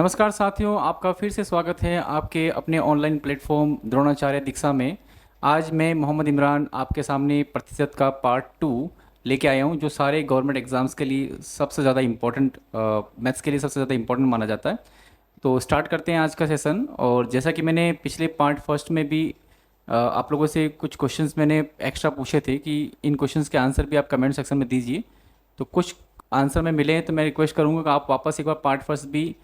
नमस्कार साथियों, आपका फिर से स्वागत है आपके अपने ऑनलाइन प्लेटफॉर्म द्रोणाचार्य दीक्षा में। आज मैं मोहम्मद इमरान आपके सामने प्रतिशत का पार्ट 2 लेके आया हूं, जो सारे गवर्नमेंट एग्ज़ाम्स के लिए सबसे ज़्यादा इम्पोर्टेंट, मैथ्स के लिए सबसे ज़्यादा इम्पोर्टेंट माना जाता है। तो स्टार्ट करते हैं आज का सेशन। और जैसा कि मैंने पिछले पार्ट फर्स्ट में भी आप लोगों से कुछ क्वेश्चंस मैंने एक्स्ट्रा पूछे थे कि इन क्वेश्चंस के आंसर भी आप कमेंट सेक्शन में दीजिए। तो कुछ आंसर में मिले हैं तो मैं रिक्वेस्ट करूंगा कि आप वापस एक बार पार्ट फर्स्ट भी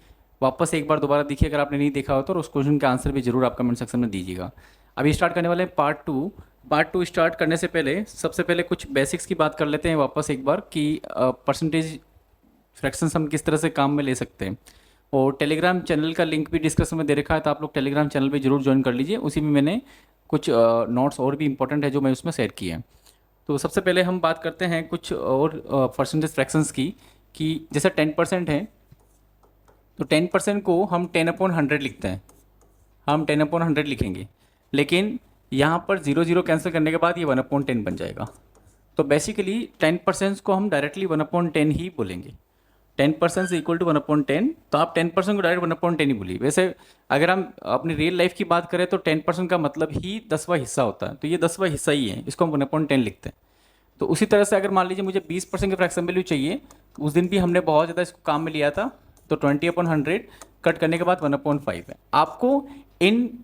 वापस एक बार दोबारा देखिए अगर आपने नहीं देखा हो तो, और उस क्वेश्चन का आंसर भी जरूर आप कमेंट सेक्शन में दीजिएगा। अभी स्टार्ट करने वाले हैं पार्ट टू स्टार्ट करने से पहले सबसे पहले कुछ बेसिक्स की बात कर लेते हैं वापस एक बार कि परसेंटेज फ्रैक्शंस हम किस तरह से काम में ले सकते हैं। और टेलीग्राम चैनल का लिंक भी डिस्क्रिप्शन में दे रखा है, तो आप लोग टेलीग्राम चैनल पे जरूर ज्वाइन कर लीजिए। उसी में मैंने कुछ नोट्स और भी इंपॉर्टेंट है जो मैं उसमें शेयर किए हैं। तो सबसे पहले हम बात करते हैं कुछ और परसेंटेज फ्रैक्शंस की, कि जैसे 10% है तो 10% को हम 10/100 लिखते हैं, हम 10/100 लिखेंगे, लेकिन यहाँ पर 0 कैंसिल करने के बाद ये 1/10 बन जाएगा। तो बेसिकली 10% को हम डायरेक्टली 1/10 ही बोलेंगे। 10% से इक्वल टू 1/10, तो आप 10% को डायरेक्ट 1/10 ही बोलिए। वैसे अगर हम अपनी रियल लाइफ की बात करें तो 10% का मतलब ही 10वां हिस्सा होता है, तो ये 10वां हिस्सा ही है, इसको हम 1/10 लिखते हैं। तो उसी तरह से अगर मान लीजिए मुझे 20% की फ्रैक्शन वैल्यू चाहिए, तो उस दिन भी हमने बहुत ज़्यादा इसको काम में लिया था, तो 20/100 कट करने के बाद 1/5 है। आपको इन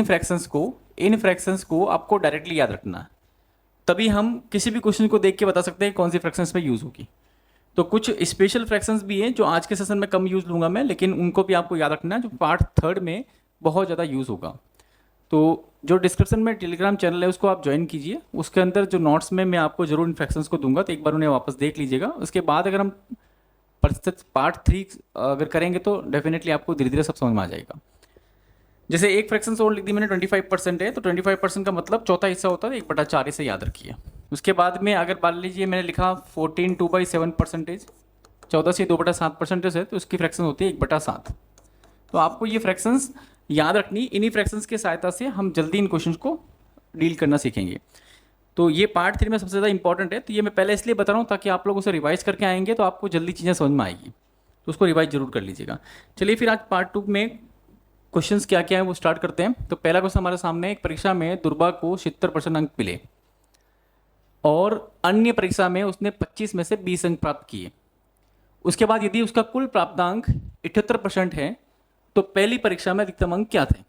फ्रैक्शंस को आपको डायरेक्टली याद रखना है, तभी हम किसी भी क्वेश्चन को देख के बता सकते हैं कौन सी फ्रैक्शंस में यूज़ होगी। तो कुछ स्पेशल फ्रैक्शंस भी हैं जो आज के सेशन में कम यूज़ लूँगा मैं, लेकिन उनको भी आपको याद रखना है, जो पार्ट थर्ड में बहुत ज़्यादा यूज़ होगा। तो जो डिस्क्रिप्शन में टेलीग्राम चैनल है उसको आप ज्वाइन कीजिए, उसके अंदर जो नोट्स में मैं आपको जरूर इन फ्रैक्शंस को दूंगा, तो एक बार उन्हें वापस देख लीजिएगा। उसके बाद अगर हम पार्ट 3 अगर करेंगे तो डेफिनेटली आपको धीरे धीरे सब समझ में आ जाएगा। जैसे एक फ्रैक्शन और लिख दी मैंने 25% है, तो 25% का मतलब चौथा हिस्सा होता है 1/4, इसे याद रखिए। उसके बाद में अगर मान लीजिए मैंने लिखा 14 2/7%, 14 से 2/7% है, तो उसकी फ्रैक्शन होती है 1/7। तो आपको ये फ्रैक्शंस याद रखनी, इन्हीं फ्रैक्शंस की सहायता से हम जल्दी इन क्वेश्चंस को डील करना सीखेंगे। तो ये पार्ट 3 में सबसे ज़्यादा इंपॉर्टेंट है, तो ये मैं पहले इसलिए बता रहा हूँ ताकि आप लोग उसे रिवाइज करके आएंगे तो आपको जल्दी चीज़ें समझ में आएगी, तो उसको रिवाइज जरूर कर लीजिएगा। चलिए फिर आज पार्ट 2 में क्वेश्चंस क्या क्या है वो स्टार्ट करते हैं। तो पहला क्वेश्चन हमारे सामने, एक परीक्षा में दुर्बा को 70% अंक मिले और अन्य परीक्षा में उसने 25 में से 20 अंक प्राप्त किए। उसके बाद यदि उसका कुल प्राप्तांक 78% है तो पहली परीक्षा में अधिकतम अंक क्या थे।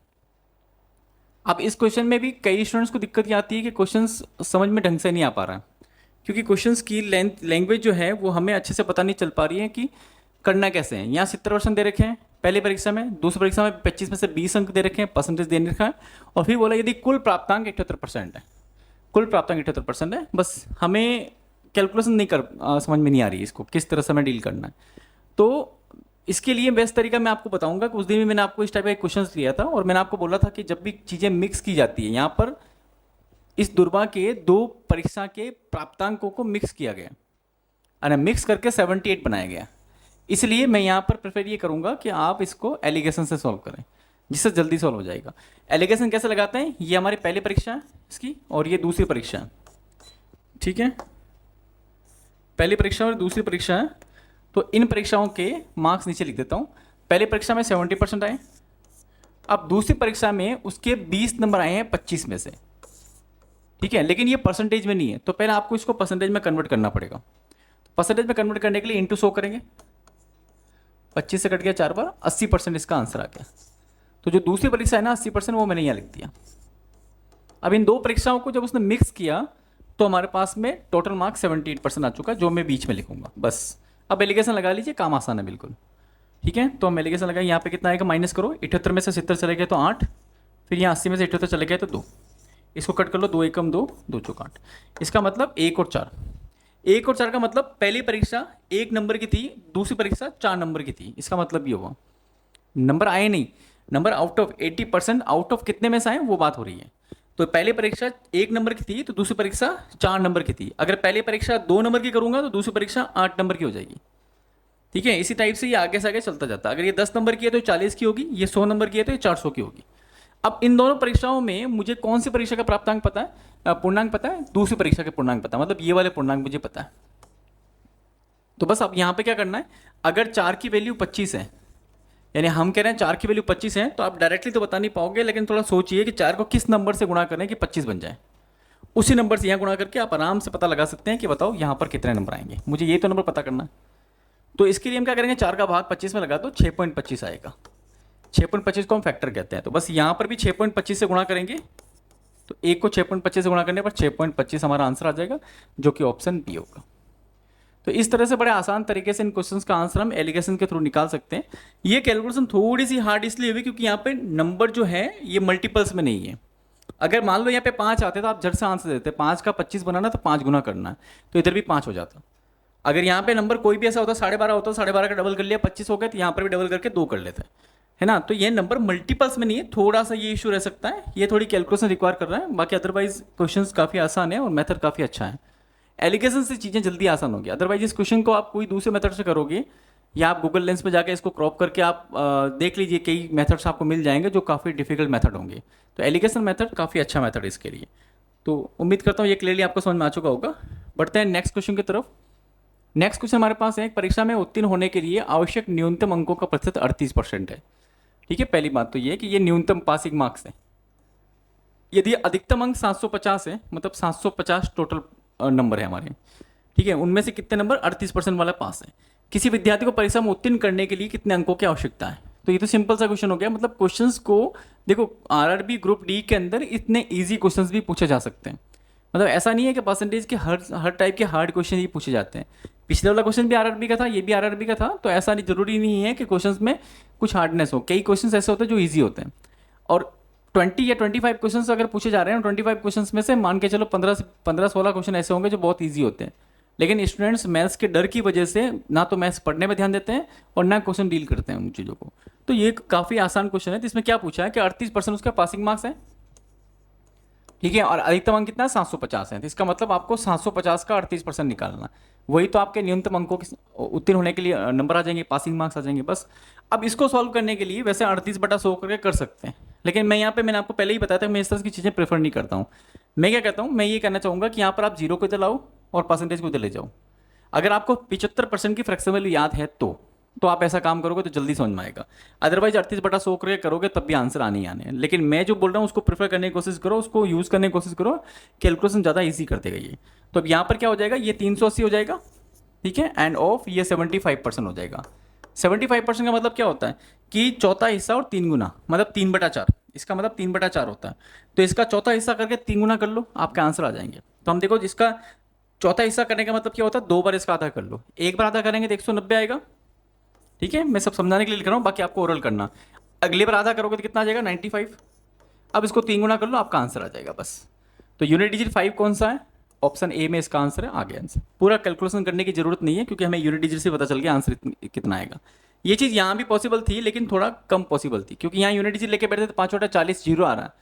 अब इस क्वेश्चन में भी कई स्टूडेंट्स को दिक्कत ये आती है कि क्वेश्चंस समझ में ढंग से नहीं आ पा रहा है, क्योंकि क्वेश्चंस की लैंग्वेज जो है वो हमें अच्छे से पता नहीं चल पा रही है कि करना कैसे है। यहाँ 70% दे रखे हैं पहली परीक्षा में, दूसरी परीक्षा में 25 में से 20 अंक दे रखे हैं, परसेंटेज दे रखा है, और फिर बोला यदि कुल प्राप्तांक 78% है, कुल प्राप्तांक 78% है। बस हमें कैलकुलेशन नहीं समझ में नहीं आ रही है इसको किस तरह से हमें डील करना है। तो इसके लिए बेस्ट तरीका मैं आपको बताऊंगा कि उस दिन भी मैंने आपको इस टाइप का क्वेश्चन दिया था, और मैंने आपको बोला था कि जब भी चीज़ें मिक्स की जाती है, यहाँ पर इस दुर्बा के 2 परीक्षा के प्राप्तांकों को मिक्स किया गया और मिक्स करके 78 बनाया गया। इसलिए मैं यहाँ पर प्रेफर ये करूँगा कि आप इसको एलिगेशन से सॉल्व करें, जिससे जल्दी सॉल्व हो जाएगा। एलिगेशन कैसे लगाते हैं, ये हमारी पहली परीक्षा है इसकी और ये दूसरी परीक्षा है, ठीक है, पहली परीक्षा और दूसरी परीक्षा है। तो इन परीक्षाओं के मार्क्स नीचे लिख देता हूँ। पहली परीक्षा में 70% आए, अब दूसरी परीक्षा में उसके 20 नंबर आए हैं 25 में से, ठीक है, लेकिन ये परसेंटेज में नहीं है, तो पहले आपको इसको परसेंटेज में कन्वर्ट करना पड़ेगा। तो परसेंटेज में कन्वर्ट करने के लिए इंटू 100 करेंगे, 25 से कट गया 4 बार, 80% इसका आंसर आ गया। तो जो दूसरी परीक्षा है ना 80%, वो मैंने यहाँ लिख दिया। अब इन 2 परीक्षाओं को जब उसने मिक्स किया तो हमारे पास में टोटल मार्क्स 78% आ चुका, जो मैं बीच में लिखूंगा बस। अब एलिगेशन लगा लीजिए, काम आसान है बिल्कुल, ठीक है। तो हम एलिगेशन लगाए, यहाँ पे कितना आएगा, माइनस करो, 78 में से 70 चले गए तो 8, फिर यहाँ 80 में से 78 चले गए तो 2, इसको कट कर लो, 2 एकम 2, 2 चौक 8। इसका मतलब 1 और 4, 1 और 4 का मतलब पहली परीक्षा 1 नंबर की थी, दूसरी परीक्षा 4 नंबर की थी। इसका मतलब ये हुआ नंबर आए नहीं, number out of 80%, out of कितने में से आए वो बात हो रही है। तो पहली परीक्षा 1 नंबर की थी तो दूसरी परीक्षा 4 नंबर की थी। अगर पहली परीक्षा 2 नंबर की करूंगा तो दूसरी परीक्षा 8 नंबर की हो जाएगी, ठीक है। इसी टाइप से ये आगे से आगे चलता जाता है। अगर ये 10 नंबर की है तो 40 की होगी, ये 100 नंबर की है तो ये 400 की होगी। अब इन दोनों परीक्षाओं में मुझे कौन सी परीक्षा का प्राप्तांक पता है, पूर्णांक पता है, दूसरी परीक्षा के पूर्णांक पता है, मतलब ये वाले पूर्णांक मुझे पता है। तो बस अब यहाँ पे क्या करना है, अगर 4 की वैल्यू 25 है यानी हम कह रहे हैं 4 की वैल्यू 25 है, तो आप डायरेक्टली तो बता नहीं पाओगे, लेकिन थोड़ा सोचिए कि 4 को किस नंबर से गुणा करें कि 25 बन जाए। उसी नंबर से यहाँ गुणा करके आप आराम से पता लगा सकते हैं कि बताओ यहाँ पर कितने नंबर आएंगे, मुझे ये तो नंबर पता करना है। तो इसके लिए हम क्या करेंगे, 4 का भाग 25 में लगा दो, 6.25 आएगा। 6.25 को हम फैक्टर कहते हैं। तो बस यहाँ पर भी 6.25 से गुणा करेंगे, तो एक को 6.25 से गुणा करने पर 6.25 हमारा आंसर आ जाएगा, जो कि ऑप्शन बी होगा। तो इस तरह से बड़े आसान तरीके से इन क्वेश्चंस का आंसर हम एलिगेशन के थ्रू निकाल सकते हैं। ये कैलकुलेशन थोड़ी सी हार्ड इसलिए हुई क्योंकि यहाँ पे नंबर जो है ये मल्टीपल्स में नहीं है। अगर मान लो यहाँ पे 5 आते तो आप झट से आंसर देते, 5 का 25 बनाना तो 5 गुना करना है, तो इधर भी 5 हो जाता। अगर यहाँ पे नंबर कोई भी ऐसा होता 12.5 होता, 12.5 का डबल कर लिया 25 हो गया, तो यहाँ पर भी डबल करके 2 कर लेते हैं, है ना। तो ये नंबर मल्टीपल्स में नहीं है, थोड़ा सा ये इशू रह सकता है, ये थोड़ी कैलकुलेशन रिक्वायर कर रहा है। बाकी अदरवाइज क्वेश्चंस काफ़ी आसान है और मेथड काफ़ी अच्छा है। एलिगेशन से चीज़ें जल्दी आसान होगी। अदरवाइज इस क्वेश्चन को आप कोई दूसरे मेथड से करोगे या आप गूगल लेंस में जाकर इसको क्रॉप करके आप देख लीजिए, कई मेथड्स आपको मिल जाएंगे जो काफ़ी डिफिकल्ट मेथड होंगे। तो एलिगेशन मेथड काफ़ी अच्छा मेथड है इसके लिए। तो उम्मीद करता हूँ ये क्लियरली आपको समझ में आ चुका होगा। बढ़ते हैं नेक्स्ट क्वेश्चन की तरफ। नेक्स्ट क्वेश्चन हमारे पास है, परीक्षा में उत्तीर्ण होने के लिए आवश्यक न्यूनतम अंकों का प्रतिशत 38% है। ठीक है, पहली बात तो ये है कि ये न्यूनतम पासिंग मार्क्स है। यदि अधिकतम अंक 750 है, मतलब 750 टोटल नंबर है हमारे, ठीक है, उनमें से कितने नंबर 38% वाला पास है। किसी विद्यार्थी को परीक्षा में उत्तीर्ण करने के लिए कितने अंकों की आवश्यकता है। तो ये तो सिंपल सा क्वेश्चन हो गया। मतलब क्वेश्चंस को देखो, आरआरबी ग्रुप डी के अंदर इतने इजी क्वेश्चंस भी पूछे जा सकते हैं। मतलब ऐसा नहीं है कि परसेंटेज के हर टाइप के हार्ड क्वेश्चन ही पूछे जाते हैं। पिछले वाला क्वेश्चन भी आरआरबी का था, ये भी आरआरबी का था, तो ऐसा नहीं, जरूरी नहीं है कि क्वेश्चंस में कुछ हार्डनेस हो। कई क्वेश्चंस ऐसे होते हैं जो ईजी होते हैं। और 20 या 25 क्वेश्चन अगर पूछे जा रहे हैं, 25 क्वेश्चन में से मान के चलो 15-16 क्वेश्चन ऐसे होंगे जो बहुत ईजी होते हैं। लेकिन स्टूडेंट्स मैथ्स के डर की वजह से ना तो मैथ्स पढ़ने में ध्यान देते हैं और ना क्वेश्चन डील करते हैं उन चीज़ों को। तो ये काफ़ी आसान क्वेश्चन है। तो इसमें क्या पूछा है कि 38% उसका पासिंग मार्क्स है, ठीक है, और अधिकतम अंक कितना है 750 है। तो इसका मतलब आपको 750 का 38% निकालना, वही तो आपके न्यूनतम अंकों के उत्तीर्ण होने के लिए नंबर आ जाएंगे, पासिंग मार्क्स आ जाएंगे बस। अब इसको सॉल्व करने के लिए वैसे 38/100 करके कर सकते हैं, लेकिन मैं यहाँ पे मैंने आपको पहले ही बताया था मैं इस तरह की चीज़ें प्रेफर नहीं करता हूँ। मैं क्या कहता हूँ, मैं ये कहना चाहूँगा कि यहाँ पर आप जीरो को इधर लाओ और परसेंटेज को इधर ले जाओ। अगर आपको 75% की फ्रैक्शन वैल्यू याद है तो आप ऐसा काम करोगे तो जल्दी समझ में आएगा। अदरवाइज 38/100 करके करोगे तब भी आंसर आने ही आने हैं। लेकिन मैं जो बोल रहा हूँ उसको प्रेफर करने की कोशिश करो, उसको यूज़ करने की कोशिश करो, कैलकुलेशन ज़्यादा ईजी कर देगा ये। तो अब यहाँ पर क्या हो जाएगा, ये 380 हो जाएगा, ठीक है, एंड ऑफ ये 75% हो जाएगा। 75% का मतलब क्या होता है कि चौथा हिस्सा और 3 गुना, मतलब 3/4। इसका मतलब 3/4 होता है। तो इसका चौथा हिस्सा करके 3 गुना कर लो, आपके आंसर आ जाएंगे। तो हम देखो, जिसका चौथा हिस्सा करने का मतलब क्या होता है, 2 बार इसका आधा कर लो। एक बार आधा करेंगे तो 190 आएगा, ठीक है, मैं सब समझाने के लिए लिख रहा हूँ, बाकी आपको ओरल करना। अगली बार आधा करोगे तो कितना आ जाएगा 95। अब इसको 3 गुना कर लो, आपका आंसर आ जाएगा बस। तो यूनिट डिजिट 5 कौन सा है, ऑप्शन ए में इसका आंसर है। आगे आंसर पूरा कैलकुलेशन करने की जरूरत नहीं है क्योंकि हमें यूनिट डिजिट से पता चल गया आंसर कितना आएगा। ये चीज़ यहाँ भी पॉसिबल थी लेकिन थोड़ा कम पॉसिबल थी, क्योंकि यहाँ यूनिट डिजिट लेके बैठे थे 5/40 जीरो आ रहा है,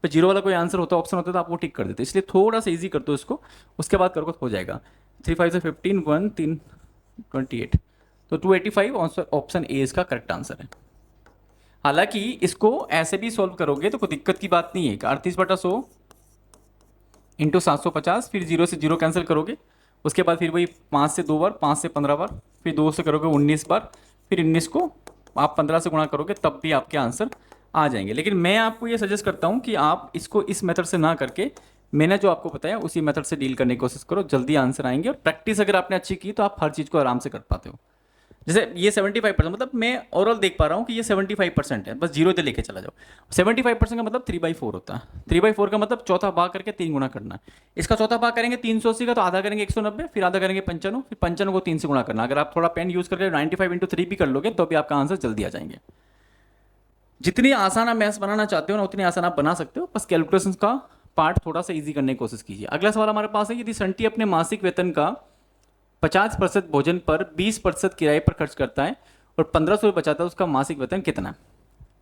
पर जीरो वाला कोई आंसर होता, ऑप्शन होता तो आप वो टिक कर देते। इसलिए थोड़ा सा ईजी कर दो इसको, उसके बाद करो तो हो जाएगा। 3 5 से 15, 1 3 28, तो 285 ऑप्शन ए इसका करेक्ट आंसर है। हालांकि इसको ऐसे भी सॉल्व करोगे तो कोई दिक्कत की बात नहीं है। 38/100 इंटू 750, फिर 0 से 0 कैंसिल करोगे, उसके बाद फिर वही 5 से 2 बार, 5 से 15 बार, फिर 2 से करोगे 19 बार, फिर 19 को आप 15 से गुणा करोगे तब भी आपके आंसर आ जाएंगे। लेकिन मैं आपको ये सजेस्ट करता हूँ कि आप इसको इस मेथड से ना करके मैंने जो आपको बताया उसी मेथड से डील करने की कोशिश करो, जल्दी आंसर आएंगे। और प्रैक्टिस अगर आपने अच्छी की तो आप हर चीज़ को आराम से कर पाते हो। जैसे ये 75%, मतलब मैं ओवरऑल देख पा रहा हूँ कि ये 75% है, बस जीरो इधर लेके चला जाओ। 75% का मतलब 3/4 होता है। 3/4 का मतलब चौथा भाग करके 3 गुना करना है। इसका चौथा भाग करेंगे 380 का, तो आधा करेंगे 190, फिर आधा करेंगे 95, फिर 95 को 3 से गुणा करना। अगर आप थोड़ा पेन यूज़ करके 95 × 3 भी कर लोगे तो भी आपका आंसर जल्दी आ जाएंगे। जितनी आसान आप मैथ्स बनाना चाहते हो ना उतनी आसान आप बना सकते हो, बस कैलकुलेशन का पार्ट थोड़ा सा ईजी करने की कोशिश कीजिए। अगला सवाल हमारे पास है, यदि संटी अपने मासिक वेतन का 50% भोजन पर 20% किराए पर खर्च करता है और 1500 रुपये बचाता है, उसका मासिक वेतन कितना है।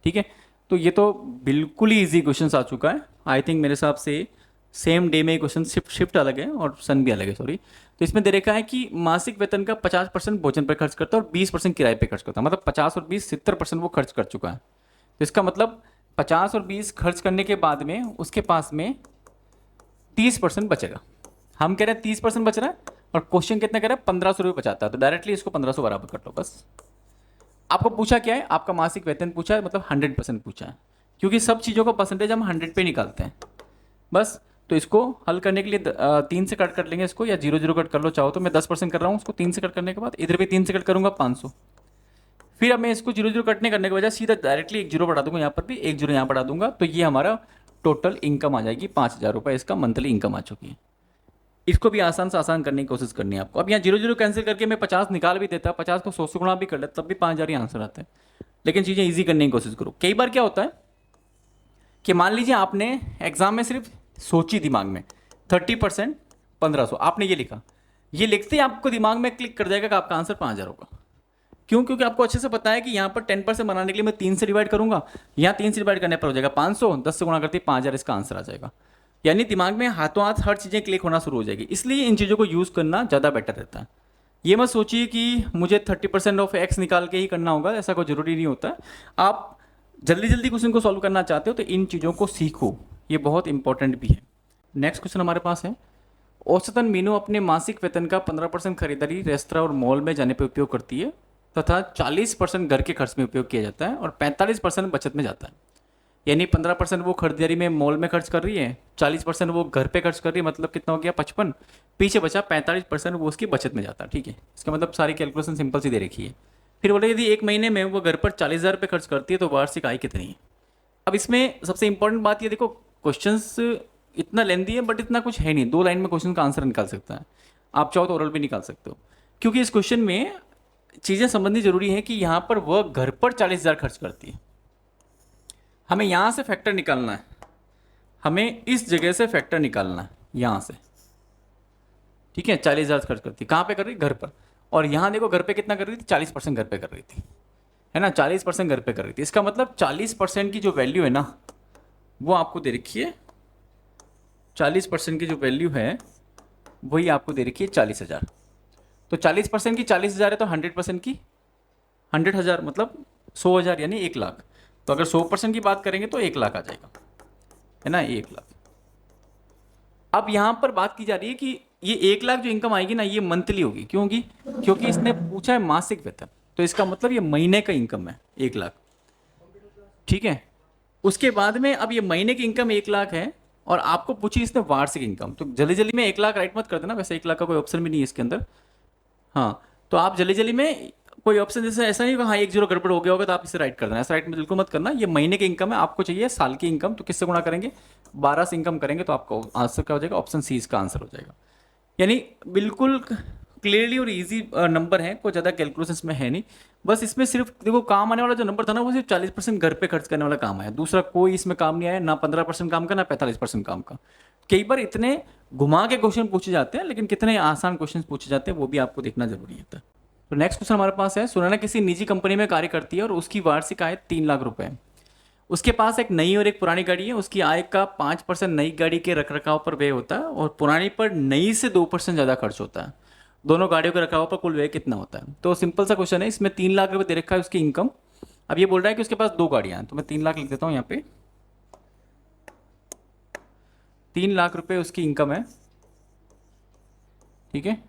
ठीक है, तो ये तो बिल्कुल ही ईजी क्वेश्चन आ चुका है। आई थिंक मेरे हिसाब से सेम डे में क्वेश्चन शिफ्ट अलग है और सन भी अलग है, सॉरी। तो इसमें दे रखा है कि मासिक वेतन का 50% भोजन पर खर्च करता है और 20% किराए पर खर्च करता है, मतलब 50 और 20 70% वो खर्च कर चुका है। तो इसका मतलब 50 और 20 खर्च करने के बाद में उसके पास में 30% बचेगा। हम कह रहे हैं 30% बच रहा है और क्वेश्चन कितना कह रहा है 1500 रुपये बचाता है, तो डायरेक्टली इसको 1500 बराबर कर लो बस। आपको पूछा क्या है, आपका मासिक वेतन पूछा है, मतलब 100% पूछा है, क्योंकि सब चीज़ों का परसेंटेज हम 100 पे निकालते हैं बस। तो इसको हल करने के लिए 3 से कट कर लेंगे इसको, या 0 0 कट कर लो चाहो तो। मैं 10% कर रहा हूँ उसको 3 से कट करने के बाद, इधर भी 3 से कट करूँगा 500। फिर अब मैं इसको 0 0 कटने करने के बजाय सीधा डायरेक्टली 1 0 बढ़ा दूंगा, यहाँ पर भी 1 0 यहाँ बढ़ा दूंगा, तो ये हमारा टोटल इनकम आ जाएगी 5,000 रुपये, इसका मंथली इनकम आ चुकी है। इसको भी आसान से आसान करने की कोशिश करनी है आपको। अब यहाँ 0 0 कैंसिल करके मैं 50 निकाल भी देता, 50 को 100 से गुणा भी कर लेता, तब भी 5,000 ही आंसर आता है। लेकिन चीज़ें ईजी करने की कोशिश करो। कई बार क्या होता है कि मान लीजिए आपने एग्जाम में सिर्फ सोची दिमाग में 30% 1,500 आपने ये लिखा, ये लिखते ही आपको दिमाग में क्लिक कर जाएगा कि आपका आंसर 5,000 होगा। क्यों? क्योंकि आपको अच्छे से पता है कि यहाँ पर 10% बनाने के लिए मैं 3 से डिवाइड करूंगा, यहाँ 3 से डिवाइड करने पर हो जाएगा 500, 10 से गुणा करते 5,000 इसका आंसर आ जाएगा। यानी दिमाग में हाथों हाथ हर चीज़ें क्लिक होना शुरू हो जाएगी। इसलिए इन चीज़ों को यूज़ करना ज़्यादा बेटर रहता है। ये मत सोचिए कि मुझे 30% ऑफ एक्स निकाल के ही करना होगा, ऐसा कोई ज़रूरी नहीं होता है। आप जल्दी जल्दी क्वेश्चन को सॉल्व करना चाहते हो तो इन चीज़ों को सीखो, ये बहुत इंपॉर्टेंट भी है। नेक्स्ट क्वेश्चन हमारे पास है, औसतन मीनू अपने मासिक वेतन का 15% खरीदारी रेस्तरां और मॉल में जाने पर उपयोग करती है तथा 40% घर के खर्च में उपयोग किया जाता है और 45% बचत में जाता है। यानी 15% वो खरीदारी में मॉल में खर्च कर रही है, 40% वो घर पे खर्च कर रही है, मतलब कितना हो गया 55, पीछे बचा 45% वो उसकी बचत में जाता है। ठीक है, इसका मतलब सारी कैलकुलेशन सिंपल सी दे रखी है। फिर बोले यदि एक महीने में वो घर पर 40,000 रुपये खर्च करती है तो वार्षिक आय कितनी है। अब इसमें सबसे इंपॉर्टेंट बात ये देखो, क्वेश्चंस इतना लेंदी है बट इतना कुछ है नहीं, 2 लाइन में क्वेश्चन का आंसर निकाल सकता है। आप चाहो तो ओरल भी निकाल सकते हो, क्योंकि इस क्वेश्चन में चीज़ें समझनी जरूरी है कि यहाँ पर वह घर पर 40,000 खर्च करती है। हमें यहाँ से फैक्टर निकालना है, हमें इस जगह से फैक्टर निकालना है यहाँ से। ठीक है, 40,000 खर्च करती, कहाँ पे कर रही? घर पर। और यहाँ देखो घर पे कितना कर रही थी? 40% घर पे कर रही थी, है ना, 40% घर पे कर रही थी। इसका मतलब 40% की जो वैल्यू है ना वो आपको दे रखी है, 40% की जो वैल्यू है वही आपको दे रखी है 40,000। तो 40% की 40,000 है तो 100% की 100,000 मतलब 100,000 यानी 1,00,000। तो अगर 100% की बात करेंगे तो 1,00,000 आ जाएगा, है ना, 1,00,000। अब यहां पर बात की जा रही है कि ये 1,00,000 जो इनकम आएगी ना ये मंथली होगी। क्यों होगी? क्योंकि इसने पूछा है मासिक वेतन, तो इसका मतलब ये महीने का इनकम है 1,00,000। ठीक है, उसके बाद में अब ये महीने की इनकम 1,00,000 है और आपको पूछी इसने वार्षिक इनकम, तो जल्दी जल्दी में 1,00,000 राइट मत कर देना, वैसे 1,00,000 का कोई ऑप्शन भी नहीं है इसके अंदर। हाँ, तो आप जल्दी जल्दी में कोई ऑप्शन जैसे ऐसा नहीं होगा हाँ 1 0 गड़बड़ हो गया होगा तो आप इसे राइट कर देना, ऐसा राइट में बिल्कुल मत करना। ये महीने की इनकम है, आपको चाहिए साल की इनकम, तो किससे गुणा करेंगे? 12 से इनकम करेंगे तो आपका आंसर क्या हो जाएगा? ऑप्शन सी इसका आंसर हो जाएगा। यानी बिल्कुल क्लियरली और इजी नंबर है, कोई ज़्यादा कैलकुलेशन इसमें है नहीं। बस इसमें सिर्फ देखो काम आने वाला जो नंबर था ना वो सिर्फ 40% घर पे खर्च करने वाला काम आया, दूसरा कोई इसमें काम नहीं आया, ना 15% काम का ना 45% काम का। कई बार इतने घुमा के क्वेश्चन पूछे जाते हैं, लेकिन कितने आसान क्वेश्चन पूछे जाते हैं वो भी आपको देखना जरूरी होता है। तो नेक्स्ट क्वेश्चन हमारे पास है, सुनैना किसी निजी कंपनी में कार्य करती है और उसकी वार्षिक आय 3,00,000 रुपए है। उसके पास एक नई और एक पुरानी गाड़ी है, उसकी आय का 5% नई गाड़ी के रखरखाव पर व्यय होता है और पुरानी पर नई से 2% ज़्यादा खर्च होता है। दोनों गाड़ियों के रखरखाव पर कुल व्यय कितना होता है? तो सिंपल सा क्वेश्चन है, इसमें 3,00,000 रुपये दे रखा है उसकी इनकम। अब ये बोल रहा है कि उसके पास 2 गाड़ियां हैं, तो मैं 3,00,000 लिख देता हूँ यहाँ पे। 3,00,000 रुपये उसकी इनकम है। ठीक है,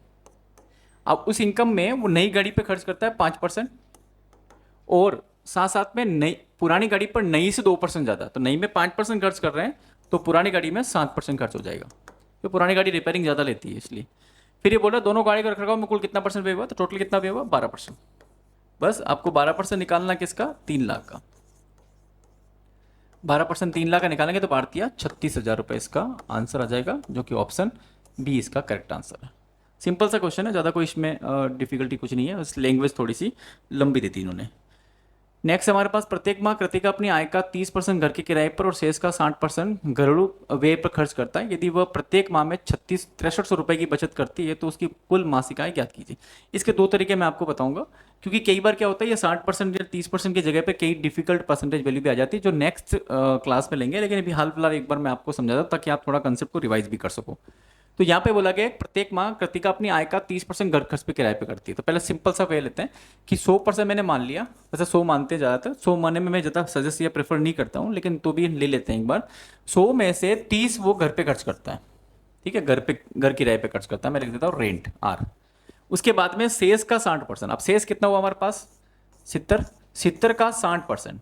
अब उस इनकम में वो नई गाड़ी पे खर्च करता है 5% और साथ साथ में नई पुरानी गाड़ी पर नई से 2% ज़्यादा, तो नई में 5% खर्च कर रहे हैं तो पुरानी गाड़ी में 7% खर्च हो जाएगा, तो पुरानी गाड़ी रिपेयरिंग ज़्यादा लेती है इसलिए। फिर ये बोला दोनों गाड़ी का रखरखाव में कुल कितना परसेंट व्यय हुआ, तो टोटल कितना व्यय हुआ? 12%। बस आपको 12% निकालना किसका? 3,00,000 का। 12% 3,00,000 का निकालेंगे तो भारतीय 36,000 रुपये इसका आंसर आ जाएगा, जो कि ऑप्शन बी इसका करेक्ट आंसर है। सिंपल सा क्वेश्चन है, ज़्यादा कोई इसमें डिफिकल्टी कुछ नहीं है, बस लैंग्वेज थोड़ी सी लंबी दी थी इन्होंने। नेक्स्ट हमारे पास, प्रत्येक माह कृतिका अपनी आय का 30% घर के किराए पर और शेष का 60% घरेलू व्यय पर खर्च करता है। यदि वह प्रत्येक माह में 6300 रुपये की बचत करती है तो उसकी कुल मासिक आय ज्ञात कीजिए। इसके 2 तरीके मैं आपको बताऊंगा, क्योंकि कई बार क्या होता है ये 60% या 30% की जगह पे कई डिफिकल्ट परसेंटेज वैल्यू भी आ जाती है जो नेक्स्ट क्लास में लेंगे, लेकिन अभी हाल फिलहाल एक बार मैं आपको समझा दूं ताकि आप थोड़ा कंसेप्ट को रिवाइज भी कर सको। तो यहाँ पे बोला गया प्रत्येक माह कृतिका अपनी आय का 30% घर खर्च पे किराए पे करती है। तो पहले सिंपल सा वे लेते हैं कि 100% मैंने मान लिया, वैसे 100 मानते हैं ज़्यादातर, 100 मानने में मैं ज़्यादा सजेस्ट या प्रेफर नहीं करता हूँ, लेकिन तो भी ले लेते हैं एक बार। 100 में से 30 वो घर पे खर्च करता है, ठीक है, घर किराए पे खर्च करता है, मैं लिख देता हूँ रेंट आर। उसके बाद में शेष का 60%, अब शेष कितना हुआ हमारे पास? 70, 70 का 60%,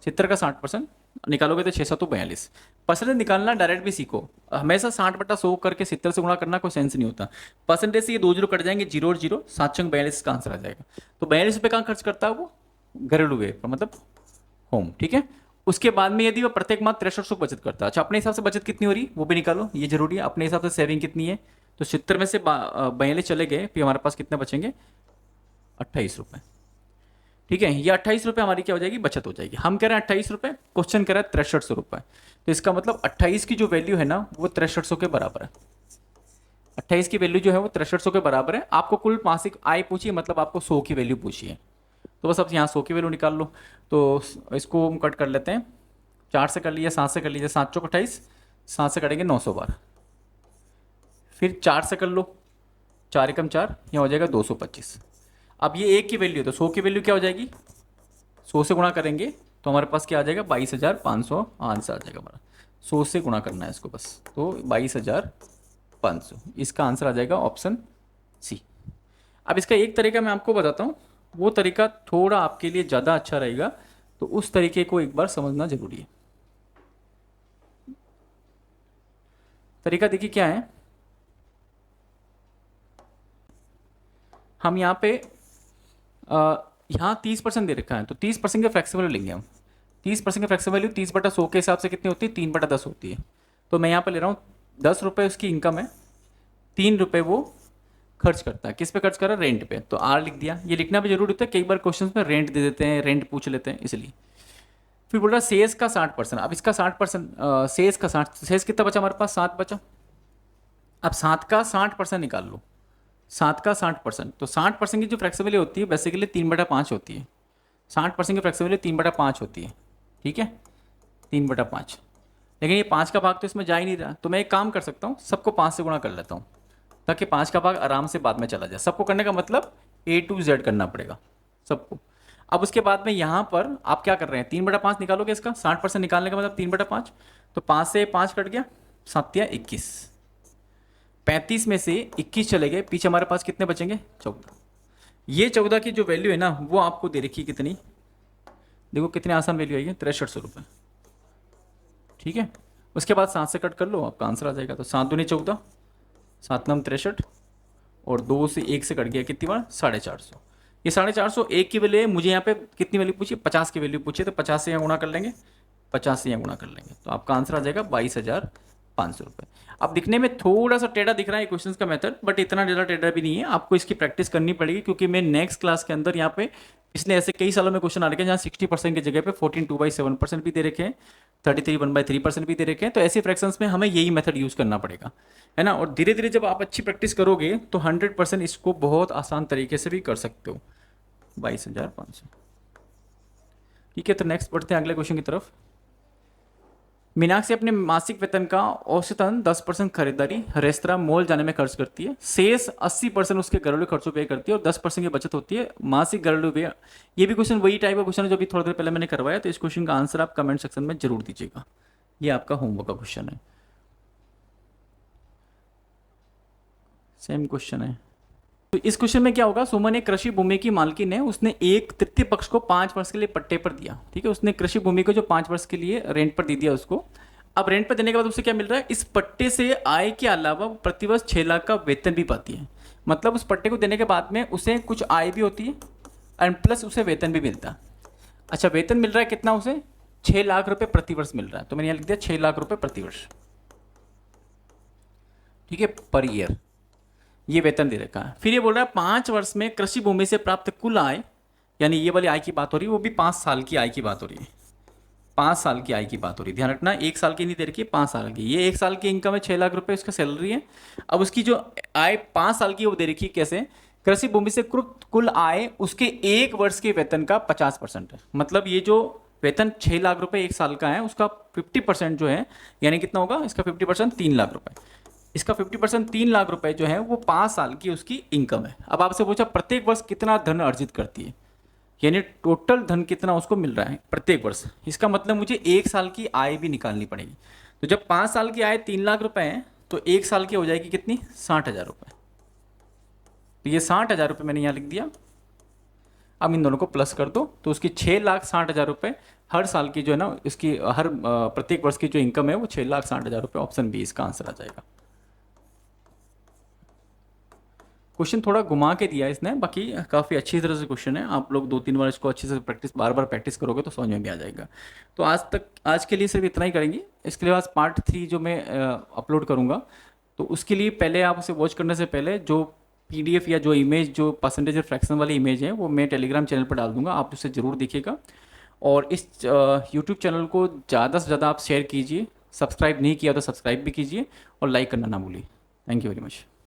70 का 60% निकालोगे तो 642 परसेंटेज निकालना डायरेक्ट भी सीखो। हमेशा 60/100 करके 70 से गुणा करना कोई सेंस नहीं होता। परसेंटेज से ये 2 जीरो कट जाएंगे, 0 और 0, 7×42 का आंसर आ जाएगा। तो 42 रुपये कहाँ खर्च करता है वो? घरेलू व्यय पर, मतलब होम, ठीक है। उसके बाद में यदि वो प्रत्येक माह 6300 बचत करता है, अच्छा अपने हिसाब से बचत कितनी हो रही वो भी निकालो, ये जरूरी है। अपने हिसाब से सेविंग कितनी है, तो 70 में से 42 चले गए, फिर हमारे पास कितने बचेंगे? 28 रुपये, ठीक है। ये 28 रुपये हमारी क्या हो जाएगी? बचत हो जाएगी। हम कह रहे हैं 28 रुपये, क्वेश्चन कह रहा है 6300 रुपये, तो इसका मतलब 28 की जो वैल्यू है ना वो 6300 के बराबर है। 28 की वैल्यू जो है वो 6300 के बराबर है। आपको कुल मासिक आय पूछिए, मतलब आपको 100 की वैल्यू पूछी है, तो बस अब यहाँ 100 की वैल्यू निकाल लो। तो इसको हम कट कर लेते हैं, 4 से कर लीजिए, 7 से कर लीजिए, 7 चौक 28, 7 से कटेंगे 912, फिर 4 से कर लो, 4 एकम 4, यहाँ हो जाएगा 225। अब ये 1 की वैल्यू है तो 100 की वैल्यू क्या हो जाएगी? 100 से गुणा करेंगे तो हमारे पास क्या आ जाएगा? 22,500 आंसर आ जाएगा हमारा। 100 से गुणा करना है इसको बस, तो 22,500, इसका आंसर आ जाएगा ऑप्शन सी। अब इसका एक तरीका मैं आपको बताता हूँ, वो तरीका थोड़ा आपके लिए ज़्यादा अच्छा रहेगा, तो उस तरीके को एक बार समझना जरूरी है। तरीका देखिए क्या है, हम यहाँ पे यहाँ 30% दे रखा है, तो 30% के फ्लेक्सिबल वैल्यू लेंगे हम। 30% के फ्लेक्सिबल वैल्यू 30/100 के हिसाब से कितनी होती है? 3/10 होती है। तो मैं यहाँ पे ले रहा हूँ 10 रुपये उसकी इनकम है, 3 रुपये वो खर्च करता है। किस पे खर्च कर रहा है? रेंट पे। तो आर लिख दिया। ये लिखना भी जरूरी होता है, कई बार क्वेश्चन में रेंट दे देते हैं, रेंट पूछ लेते हैं, इसलिए। फिर बोल रहा है सेल्स का 60%। अब इसका 60%, सेल्स का 60, सेल्स कितना बचा हमारे पास? 7 बचा। अब 7 का 60% निकाल लो, 7 का 60%, तो 60% की जो फ्लेक्सिबिलिटी होती है बेसिकली 3/5 होती है। 60% की फ्लेक्सिबिलिटी 3/5 होती है, ठीक है, 3/5। लेकिन ये 5 का भाग तो इसमें जा ही नहीं रहा, तो मैं एक काम कर सकता हूँ, सबको 5 से गुणा कर लेता हूँ, ताकि 5 का भाग आराम से बाद में चला जाए। सबको करने का मतलब A to Z करना पड़ेगा सबको। अब उसके बाद में यहाँ पर आप क्या कर रहे हैं? 3/5 निकालोगे, इसका 60% निकालने का मतलब 3/5, तो 5 से 5 कट गया, 7 या 21, 35 में से 21 चले गए, पीछे हमारे पास कितने बचेंगे? 14। ये 14 की जो वैल्यू है ना वो आपको दे रखी है कितनी? देखो कितनी आसान वैल्यू आई है, 6300 रुपये, ठीक है। उसके बाद 7 से कट कर लो, आपका आंसर आ जाएगा। तो 7 दूनी 14, 7 नम 63, और 2 से 1 से कट गया कितनी बार? 450। ये 450 1 की वैल्यू है। मुझे यहाँ पे कितनी वैल्यू पूछी? 50 की वैल्यू पूछी, तो 50 से यहाँ गुणा कर लेंगे, 50 से यहाँ गुणा कर लेंगे, तो आपका आंसर आ जाएगा 22,500 रुपये। अब दिखने में थोड़ा सा टेढ़ा दिख रहा है क्वेश्चन का मेथड, बट इतना ज़्यादा टेढ़ा भी नहीं है। आपको इसकी प्रैक्टिस करनी पड़ेगी, क्योंकि मैं नेक्स्ट क्लास के अंदर यहाँ पे पिछले ऐसे कई सालों में क्वेश्चन आ रखे हैं जहाँ 60% की जगह पे 14 2/7% भी दे रखे हैं, 33 1/3% भी दे रखे हैं। तो ऐसे फ्रैक्शंस में हमें यही मेथड यूज़ करना पड़ेगा, है ना। और धीरे धीरे जब आप अच्छी प्रैक्टिस करोगे तो 100% इसको बहुत आसान तरीके से भी कर सकते हो। 22,500, ठीक है। तो नेक्स्ट बढ़ते हैं अगले क्वेश्चन की तरफ। मीनाक्षी अपने मासिक वेतन का औसतन 10% खरीदारी, रेस्तरां, मॉल जाने में खर्च करती है। शेष 80% उसके घरेलू खर्चों पे करती है और 10% की बचत होती है। मासिक घरेलू व्यय, ये भी क्वेश्चन वही टाइप का क्वेश्चन है जो अभी थोड़ी देर पहले मैंने करवाया। तो इस क्वेश्चन का आंसर आप कमेंट सेक्शन में जरूर दीजिएगा, ये आपका होमवर्क का क्वेश्चन है, सेम क्वेश्चन है। तो इस क्वेश्चन में क्या होगा? सुमन एक कृषि भूमि की मालकिन है, उसने एक तृतीय पक्ष को 5 वर्ष के लिए पट्टे पर दिया, ठीक है। उसने कृषि भूमि को जो 5 वर्ष के लिए रेंट पर दे दिया उसको। अब रेंट पर देने के बाद उसे क्या मिल रहा है? इस पट्टे से आय के अलावा प्रतिवर्ष 6 लाख का वेतन भी पाती है। मतलब उस पट्टे को देने के बाद में उसे कुछ आय भी होती है एंड प्लस उसे वेतन भी मिलता है। अच्छा, वेतन मिल रहा है कितना उसे? 6 लाख रुपए प्रतिवर्ष मिल रहा है। तो मैंने यहाँ लिख दिया 6 लाख रुपए प्रतिवर्ष, ठीक है, पर ईयर, ये वेतन दे रखा है। फिर ये बोल रहा है 5 वर्ष में कृषि भूमि से प्राप्त कुल आय, यानी ये वाली आय की बात हो रही है, वो भी 5 साल की आय की बात हो रही है। 5 साल की आय की बात हो रही है, ध्यान रखना, 1 साल की नहीं दे रखी है, 5 साल की। ये 1 साल की इनकम है 6 लाख रुपए, उसका सैलरी है। अब उसकी जो आय 5 साल की वो दे रखी है, कैसे? कृषि भूमि से कुल आय उसके 1 वर्ष के वेतन का 50% है। मतलब ये जो वेतन 6 लाख रुपए 1 साल का है, उसका 50% जो है, यानी कितना होगा इसका 50%? 3 लाख रुपए। इसका 50% 3 लाख रुपए जो है वो 5 साल की उसकी इनकम है। अब आपसे पूछा प्रत्येक वर्ष कितना धन अर्जित करती है, यानी टोटल धन कितना उसको मिल रहा है प्रत्येक वर्ष। इसका मतलब मुझे 1 साल की आय भी निकालनी पड़ेगी। तो जब 5 साल की आय 3 लाख रुपए है, तो 1 साल की हो जाएगी कितनी? 60,000 रुपये। तो ये 60,000 रुपये मैंने यहाँ लिख दिया। अब इन दोनों को प्लस कर दो तो उसकी 6,60,000 रुपये हर साल की जो है ना, इसकी हर प्रत्येक वर्ष की जो इनकम है वो 6,60,000 रुपये। ऑप्शन बी इसका आंसर आ जाएगा। क्वेश्चन थोड़ा घुमा के दिया है इसने, बाकी काफ़ी अच्छी तरह से क्वेश्चन है। आप लोग 2-3 बार इसको अच्छे से बार बार प्रैक्टिस करोगे तो समझ में भी आ जाएगा। तो आज के लिए सिर्फ इतना ही करेंगे। इसके बाद पार्ट 3 जो मैं अपलोड करूँगा, तो उसके लिए पहले आप उसे वॉच करने से पहले जो PDF या जो इमेज, जो परसेंटेज और फ्रैक्शन वाली इमेज है, वो मैं टेलीग्राम चैनल पर डाल दूंगा, आप उसे ज़रूर देखिएगा। और इस यूट्यूब चैनल को ज़्यादा से ज़्यादा आप शेयर कीजिए, सब्सक्राइब नहीं किया तो सब्सक्राइब भी कीजिए और लाइक करना ना भूलिए। Thank you very much.